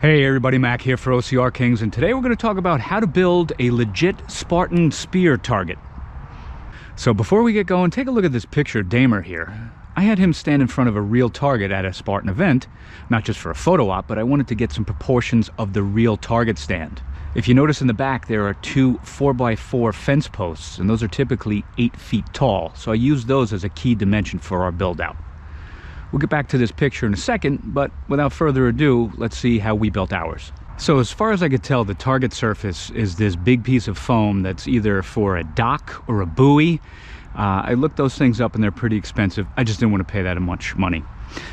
Hey everybody, Mac here for OCR Kings, and today we're going to talk about how to build a legit Spartan spear target. So before we get going, take a look at this picture of Damer here. I had him stand in front of a real target at a Spartan event, not just for a photo op, but I wanted to get some proportions of the real target stand. If you notice in the back, there are two 4x4 fence posts, and those are typically 8 feet tall, so I used those as a key dimension for our build out. We'll get back to this picture in a second, but without further ado, let's see how we built ours. So as far as I could tell, the target surface is this big piece of foam that's either for a dock or a buoy. I looked those things up and they're pretty expensive. I just didn't want to pay that much money.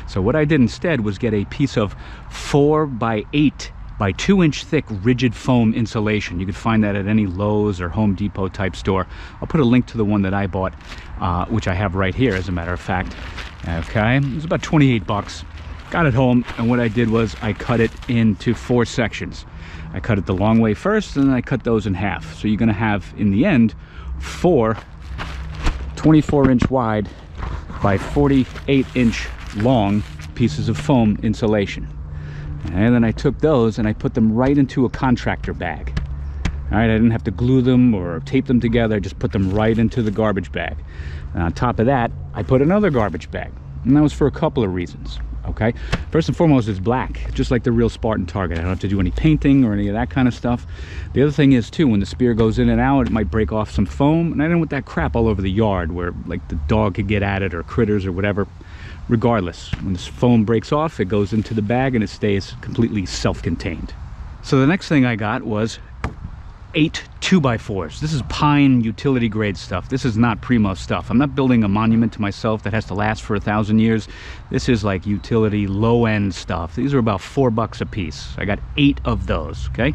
So what I did instead was get a piece of 4x8 by 2-inch thick rigid foam insulation. You could find that at any Lowe's or Home Depot type store. I'll put a link to the one that I bought, which I have right here as a matter of fact. Okay, it was about 28 bucks. Got it home, and what I did was I cut it into 4 sections. I cut it the long way first, and then I cut those in half. So you're gonna have, in the end, 4 24-inch wide by 48-inch long pieces of foam insulation. And then I took those and I put them right into a contractor bag. All right, I didn't have to glue them or tape them together. I just put them right into the garbage bag. And on top of that, I put another garbage bag. And that was for a couple of reasons, okay? First and foremost, it's black, just like the real Spartan target. I don't have to do any painting or any of that kind of stuff. The other thing is, too, when the spear goes in and out, it might break off some foam. And I didn't want that crap all over the yard where, like, the dog could get at it or critters or whatever. Regardless, when this foam breaks off, it goes into the bag and it stays completely self-contained. So the next thing I got was 8 2x4s. This is pine utility grade stuff. This is not primo stuff. I'm not building a monument to myself that has to last for 1,000 years. This is like utility low-end stuff. These are about $4 a piece. I got 8 of those, okay?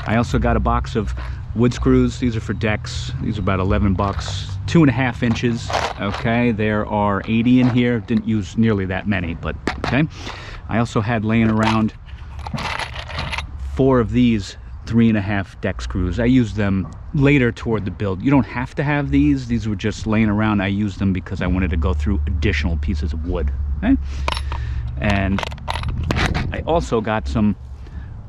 I also got a box of wood screws. These are for decks. These are about 11 bucks. 2.5 inches, okay? There are 80 in here. Didn't use nearly that many, but okay. I also had laying around 4 of these 3.5 deck screws. I used them later toward the build. You don't have to have these. These were just laying around. I used them because I wanted to go through additional pieces of wood, okay? And I also got some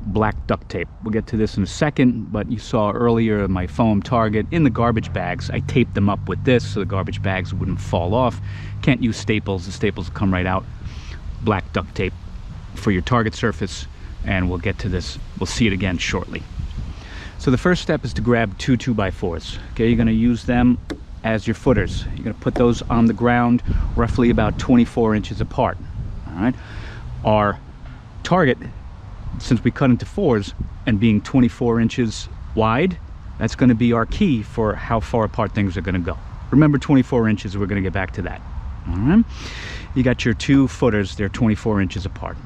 black duct tape. We'll get to this in a second, but you saw earlier my foam target in the garbage bags. I taped them up with this so the garbage bags wouldn't fall off. Can't use staples. The staples come right out. Black duct tape for your target surface, and we'll get to this. We'll see it again shortly. So the first step is to grab 2 2x4s. Okay, you're going to use them as your footers. You're going to put those on the ground roughly about 24 inches apart. All right. Our target, since we cut into 4s and being 24 inches wide, that's going to be our key for how far apart things are going to go. Remember 24 inches, we're going to get back to that. All right. You got your 2 footers, they're 24 inches apart.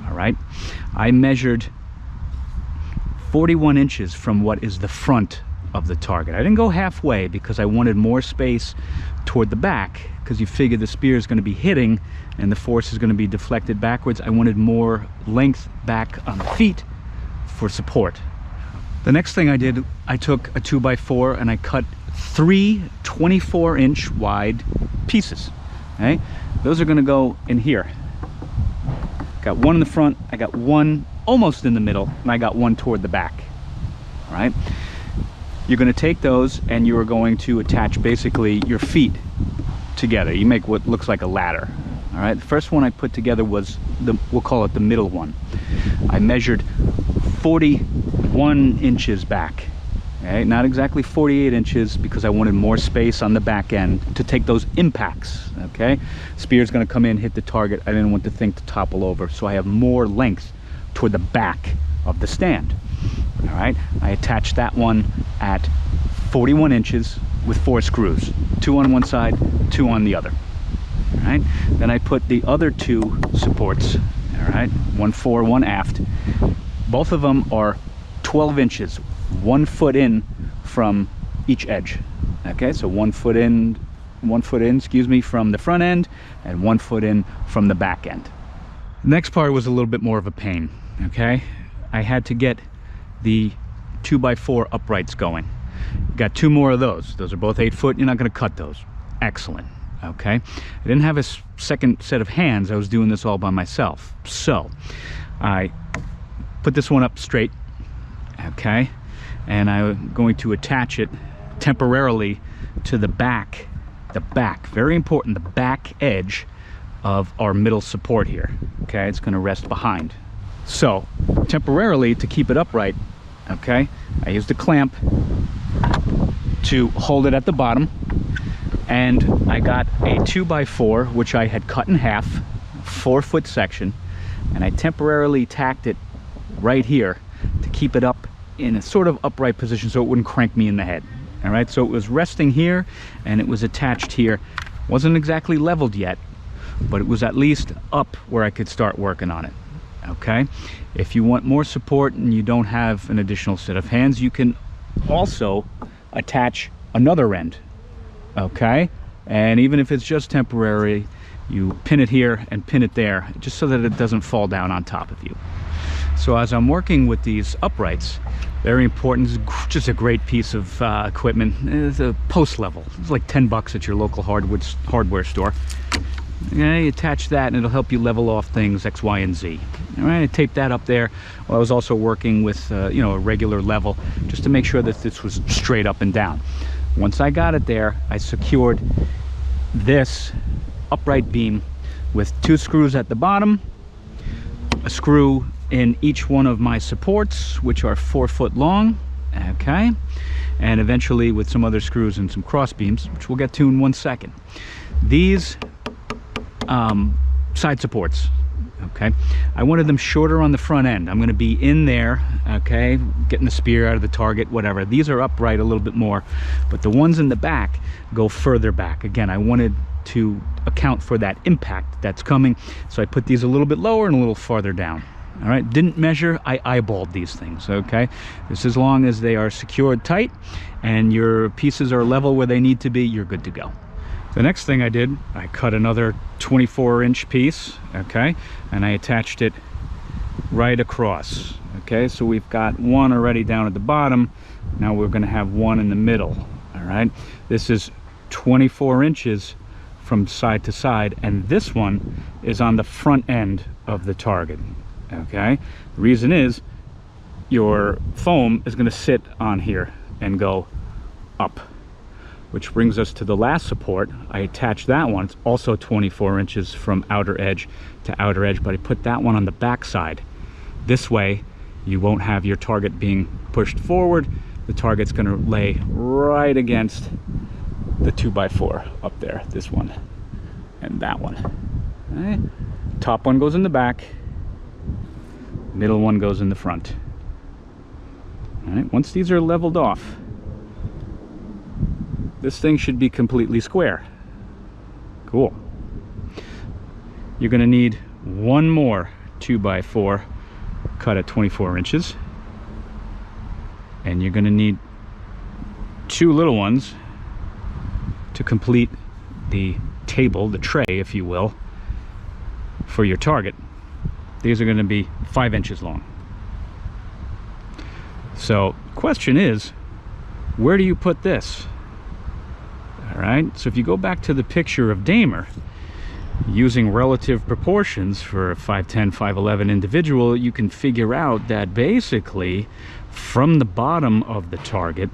All right. I measured 41 inches from what is the front of the target. I didn't go halfway because I wanted more space toward the back, because you figure the spear is going to be hitting and the force is going to be deflected backwards. I wanted more length back on the feet for support. The next thing I did, I took a 2x4 and I cut 3 24-inch wide pieces. Okay, those are going to go in here. Got one in the front, I got one almost in the middle, and I got one toward the back. All right, you're going to take those and you are going to attach basically your feet together. You make what looks like a ladder. All right, the first one I put together was we'll call it the middle one. I measured 41 inches back. Okay, not exactly 48 inches because I wanted more space on the back end to take those impacts. Okay, spear's going to come in, hit the target. I didn't want the thing to topple over, so I have more length toward the back of the stand. All right, I attached that one at 41 inches with 4 screws, 2 on one side, 2 on the other. All right, then I put the other 2 supports, all right, one fore, one aft. Both of them are 12 inches, 1 foot in from each edge. Okay, so 1 foot in, excuse me, from the front end, and 1 foot in from the back end. The next part was a little bit more of a pain. Okay, I had to get the 2x4 uprights going. Got 2 more of those. Those are both 8 foot. You're not going to cut those. Excellent. Okay, I didn't have a second set of hands. I was doing this all by myself. So I put this one up straight, okay, and I'm going to attach it temporarily to the back, very important, the back edge of our middle support here. Okay, it's going to rest behind. So temporarily, to keep it upright, okay, I used a clamp to hold it at the bottom, and I got a 2x4 which I had cut in half, 4-foot section, and I temporarily tacked it right here to keep it up in a sort of upright position so it wouldn't crank me in the head. All right, so it was resting here and it was attached here. Wasn't exactly leveled yet, but it was at least up where I could start working on it. Okay, if you want more support and you don't have an additional set of hands, you can also attach another end. Okay, and even if it's just temporary, you pin it here and pin it there, just so that it doesn't fall down on top of you. So as I'm working with these uprights, very important, it's just a great piece of equipment. It's a post level. It's like 10 bucks at your local hardware store. Okay, you attach that and it'll help you level off things X, Y, and Z. All right, I taped that up there. Well, I was also working with you know, a regular level just to make sure that this was straight up and down. Once I got it there, I secured this upright beam with 2 screws at the bottom, a screw in each one of my supports, which are 4 foot long, okay, and eventually with some other screws and some cross beams, which we'll get to in 1 second. These side supports, okay, I wanted them shorter on the front end. I'm going to be in there, okay, getting the spear out of the target, whatever. These are upright a little bit more, but the ones in the back go further back. Again, I wanted to account for that impact that's coming, so I put these a little bit lower and a little farther down. All right, didn't measure, I eyeballed these things, okay? Just as long as they are secured tight and your pieces are level where they need to be, you're good to go. The next thing I did, I cut another 24-inch piece, okay, and I attached it right across, okay? So we've got one already down at the bottom. Now we're gonna have one in the middle, all right? This is 24 inches from side to side, and this one is on the front end of the target. Okay, the reason is your foam is going to sit on here and go up, which brings us to the last support. I attached that one. It's also 24 inches from outer edge to outer edge, but I put that one on the back side. This way you won't have your target being pushed forward. The target's going to lay right against the 2x4 up there, this one and that one. All right. Top one goes in the back, middle one goes in the front. All right, once these are leveled off, this thing should be completely square. Cool. You're going to need one more 2x4 cut at 24 inches, and you're going to need 2 little ones to complete the table, the tray, if you will, for your target. These are going to be 5 inches long. So the question is, where do you put this? All right, so if you go back to the picture of Damer, using relative proportions for a 5'10", 5'11" individual, you can figure out that basically from the bottom of the target,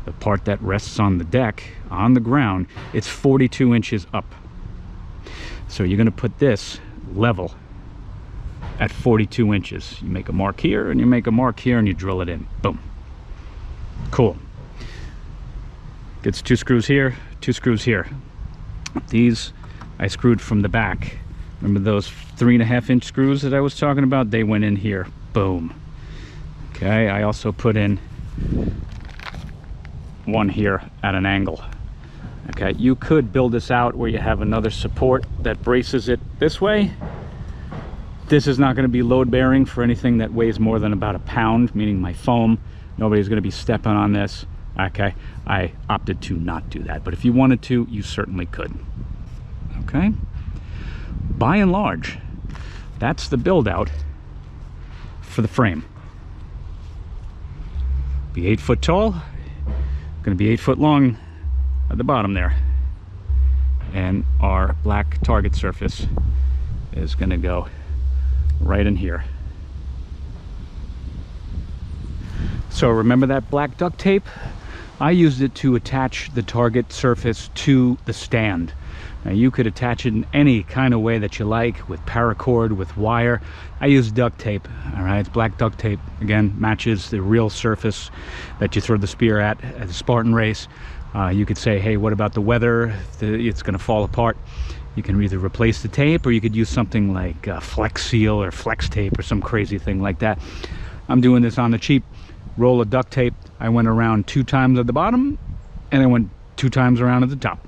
the part that rests on the deck, on the ground, it's 42 inches up. So you're going to put this level at 42 inches. You make a mark here and you make a mark here and you drill it in. Boom. Cool. Gets 2 screws here, 2 screws here. These I screwed from the back. Remember those 3.5-inch screws that I was talking about? They went in here. Boom. Okay, I also put in one here at an angle. Okay, you could build this out where you have another support that braces it this way. This is not going to be load bearing for anything that weighs more than about a pound, meaning my foam. Nobody's going to be stepping on this. Okay, I opted to not do that, but if you wanted to, you certainly could. Okay, by and large, that's the build out for the frame. Be 8 foot tall, going to be 8 foot long at the bottom there, and our black target surface is going to go right in here. So remember that black duct tape? I used it to attach the target surface to the stand. Now you could attach it in any kind of way that you like, with paracord, with wire. I use duct tape. All right, it's black duct tape. Again, matches the real surface that you throw the spear at a Spartan race. You could say, hey, what about the weather? It's going to fall apart. You can either replace the tape, or you could use something like Flex Seal or Flex Tape or some crazy thing like that. I'm doing this on the cheap. Roll of duct tape. I went around 2 times at the bottom, and I went 2 times around at the top.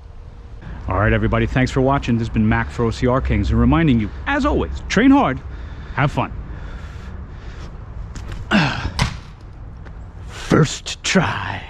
All right, everybody, thanks for watching. This has been Mac for OCR Kings, and reminding you, as always, train hard, have fun. First try.